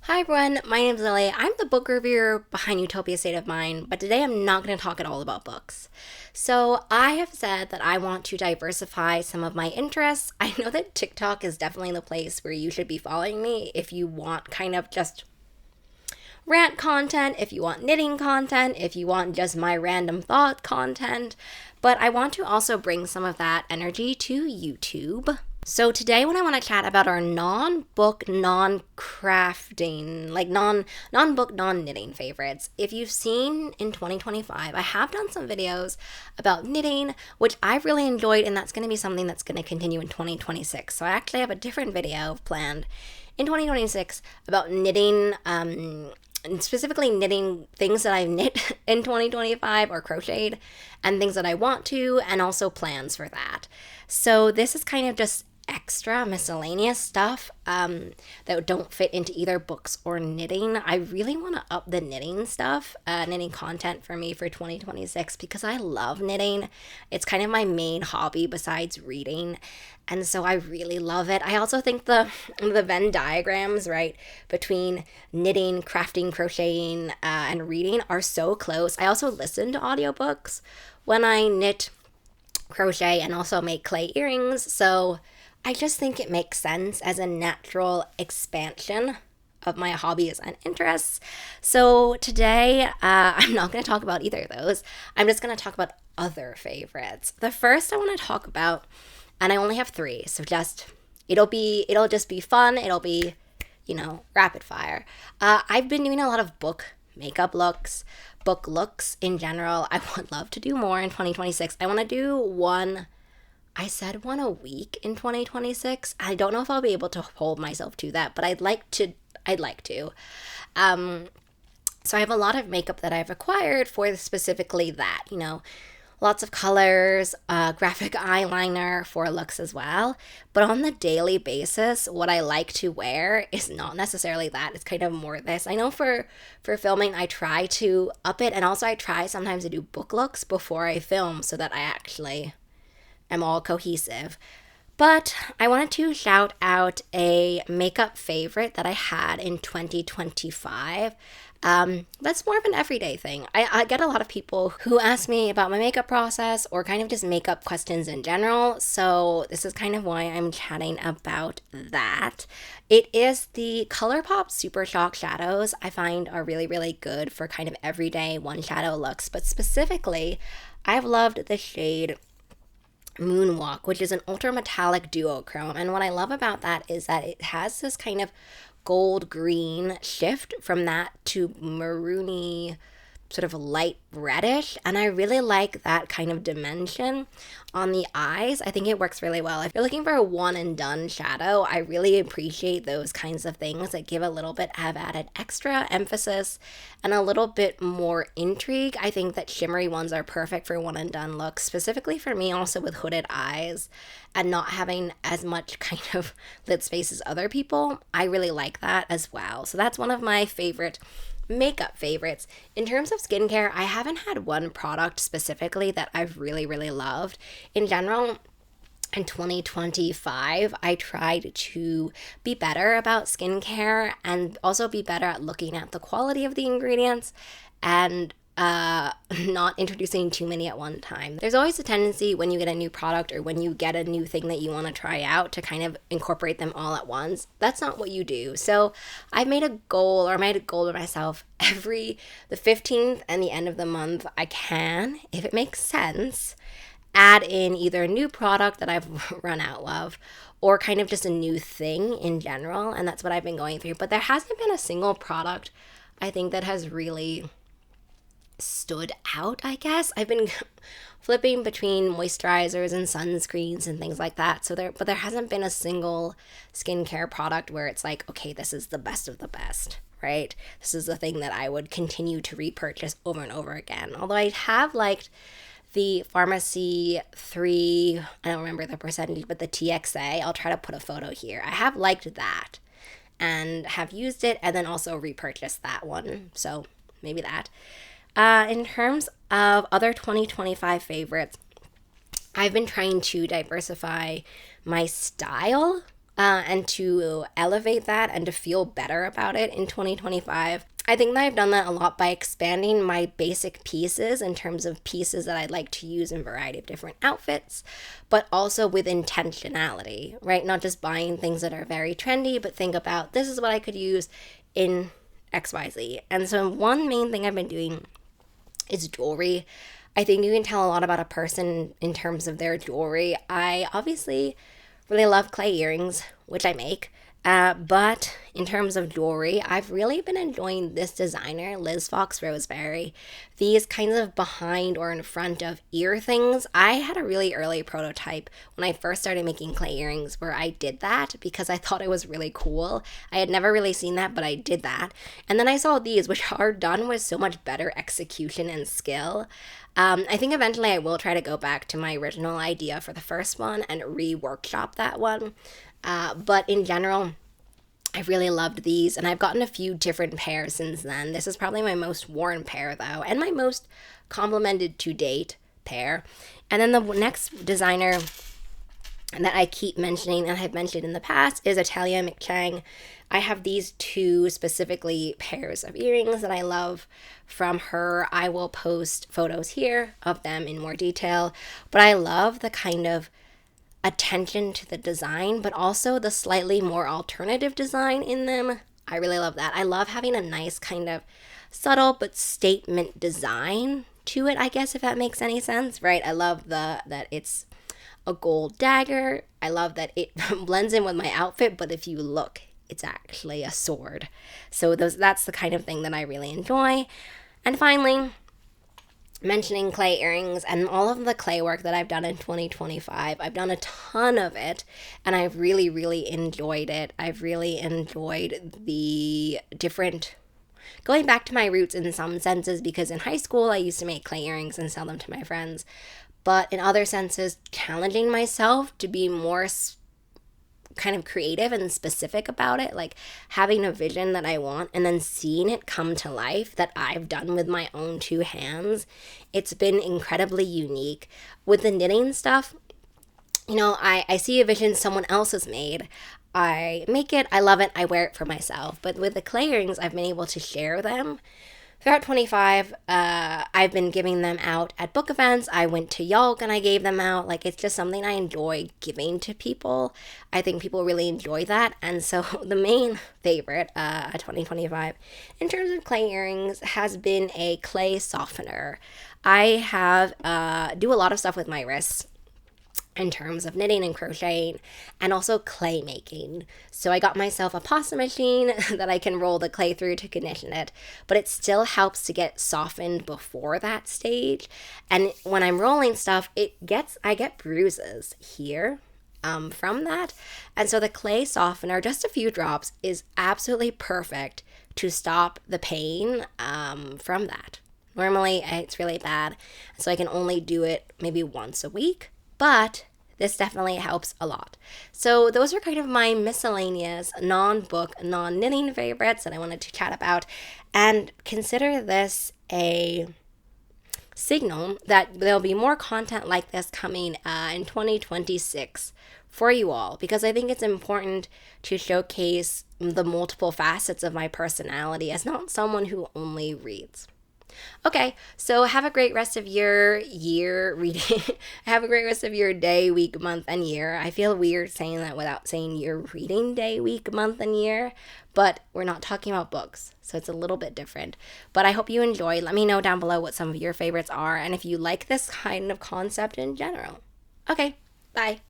Hi everyone, my name is Lily. I'm the book reviewer behind Utopia State of Mind, but today I'm not going to talk at all about books. So I have said that I want to diversify some of my interests. I know that TikTok is definitely the place where you should be following me if you want kind of just rant content, if you want knitting content, if you want just my random thought content, but I want to also bring some of that energy to YouTube. So today when I want to chat about our non-book, non-crafting, like non-book, non-knitting favorites. If you've seen in 2025, I have done some videos about knitting, which I've really enjoyed, and that's going to be something that's going to continue in 2026. So I actually have a different video planned in 2026 about knitting, and specifically knitting things that I've knit in 2025 or crocheted and things that I want to, and also plans for that. So this is kind of just extra miscellaneous stuff that don't fit into either books or knitting. I really want to up the knitting stuff, knitting content for me for 2026 because I love knitting. It's kind of my main hobby besides reading, and so I really love it. I also think the Venn diagrams, right, between knitting, crafting, crocheting, and reading are so close. I also listen to audiobooks when I knit, crochet, and also make clay earrings, so I just think it makes sense as a natural expansion of my hobbies and interests. So today, I'm not going to talk about either of those. I'm just going to talk about other favorites. The first I want to talk about, and I only have three, so it'll just be fun. It'll be, rapid fire. I've been doing a lot of book makeup looks, book looks in general. I would love to do more in 2026. I want to do one. I said one a week in 2026. I don't know if I'll be able to hold myself to that, but I'd like to. So I have a lot of makeup that I've acquired for specifically that, lots of colors, graphic eyeliner for looks as well. But on the daily basis, what I like to wear is not necessarily that. It's kind of more this. I know for filming, I try to up it, and also I try sometimes to do book looks before I film so that I actually am all cohesive. But I wanted to shout out a makeup favorite that I had in 2025. That's more of an everyday thing. I get a lot of people who ask me about my makeup process or kind of just makeup questions in general. So this is kind of why I'm chatting about that. It is the ColourPop Super Shock shadows. I find are really, really good for kind of everyday one shadow looks. But specifically, I've loved the shade Moonwalk, which is an ultra metallic duochrome, and what I love about that is that it has this kind of gold green shift from that to maroony sort of light reddish, and I really like that kind of dimension on the eyes. I think it works really well. If you're looking for a one and done shadow, I really appreciate those kinds of things that give a little bit of added extra emphasis and a little bit more intrigue. I think that shimmery ones are perfect for one and done looks, specifically for me also with hooded eyes and not having as much kind of lid space as other people. I really like that as well. So that's one of my favorite makeup favorites. In terms of skincare, I haven't had one product specifically that I've really, really loved. In general, in 2025, I tried to be better about skincare and also be better at looking at the quality of the ingredients and not introducing too many at one time. There's always a tendency when you get a new product or when you get a new thing that you want to try out to kind of incorporate them all at once. That's not what you do. So I made a goal to myself the 15th and the end of the month, I can, if it makes sense, add in either a new product that I've run out of or kind of just a new thing in general. And that's what I've been going through. But there hasn't been a single product, I think, that has really stood out, I guess. I've been flipping between moisturizers and sunscreens and things like that. But there hasn't been a single skincare product where it's like, okay, this is the best of the best, right? This is the thing that I would continue to repurchase over and over again. Although I have liked the Pharmacy 3, I don't remember the percentage, but the TXA, I'll try to put a photo here. I have liked that and have used it and then also repurchased that one. So maybe that. In terms of other 2025 favorites, I've been trying to diversify my style and to elevate that and to feel better about it in 2025. I think that I've done that a lot by expanding my basic pieces in terms of pieces that I'd like to use in a variety of different outfits, but also with intentionality, right? Not just buying things that are very trendy, but think about this is what I could use in XYZ. And so one main thing I've been doing is jewelry. I think you can tell a lot about a person in terms of their jewelry. I obviously really love clay earrings, which I make. But in terms of jewelry, I've really been enjoying this designer, Liz Fox Roseberry. These kinds of behind or in front of ear things. I had a really early prototype when I first started making clay earrings where I did that because I thought it was really cool. I had never really seen that, but I did that. And then I saw these, which are done with so much better execution and skill. I think eventually I will try to go back to my original idea for the first one and re-workshop that one. But in general, I really loved these, and I've gotten a few different pairs since then. This is probably my most worn pair, though, and my most complimented to date pair. And then the next designer that I keep mentioning and I've mentioned in the past is Italia McChang. I have these two specifically pairs of earrings that I love from her. I will post photos here of them in more detail, but I love the kind of attention to the design, but also the slightly more alternative design in them. I really love that. I love having a nice kind of subtle but statement design to it, I guess, if that makes any sense, right? I love that it's a gold dagger. I love that it blends in with my outfit, but if you look, it's actually a sword. So that's the kind of thing that I really enjoy. And finally, mentioning clay earrings and all of the clay work that I've done in 2025. I've done a ton of it and I've really, really enjoyed it. I've really enjoyed the different, going back to my roots in some senses, because in high school I used to make clay earrings and sell them to my friends. But in other senses, challenging myself to be more kind of creative and specific about it, like having a vision that I want and then seeing it come to life that I've done with my own two hands. It's been incredibly unique. With the knitting stuff, I see a vision someone else has made. I make it, I love it, I wear it for myself. But with the clay earrings, I've been able to share them. Throughout 25, I've been giving them out at book events. I went to Yalk and I gave them out. Like, it's just something I enjoy giving to people. I think people really enjoy that. And so the main favorite at 2025 in terms of clay earrings has been a clay softener. I have do a lot of stuff with my wrists in terms of knitting and crocheting and also clay making. So I got myself a pasta machine that I can roll the clay through to condition it, but it still helps to get softened before that stage. And when I'm rolling stuff, I get bruises here from that. And so the clay softener, just a few drops, is absolutely perfect to stop the pain from that. Normally it's really bad, so I can only do it maybe once a week. But this definitely helps a lot. So those are kind of my miscellaneous non-book, non-knitting favorites that I wanted to chat about. And consider this a signal that there'll be more content like this coming in 2026 for you all, because I think it's important to showcase the multiple facets of my personality as not someone who only reads. Okay, so have a great rest of your year reading. Have a great rest of your day, week, month, and year. I feel weird saying that without saying your reading day, week, month, and year, but we're not talking about books, so it's a little bit different. But I hope you enjoyed. Let me know down below what some of your favorites are and if you like this kind of concept in general. Okay, bye.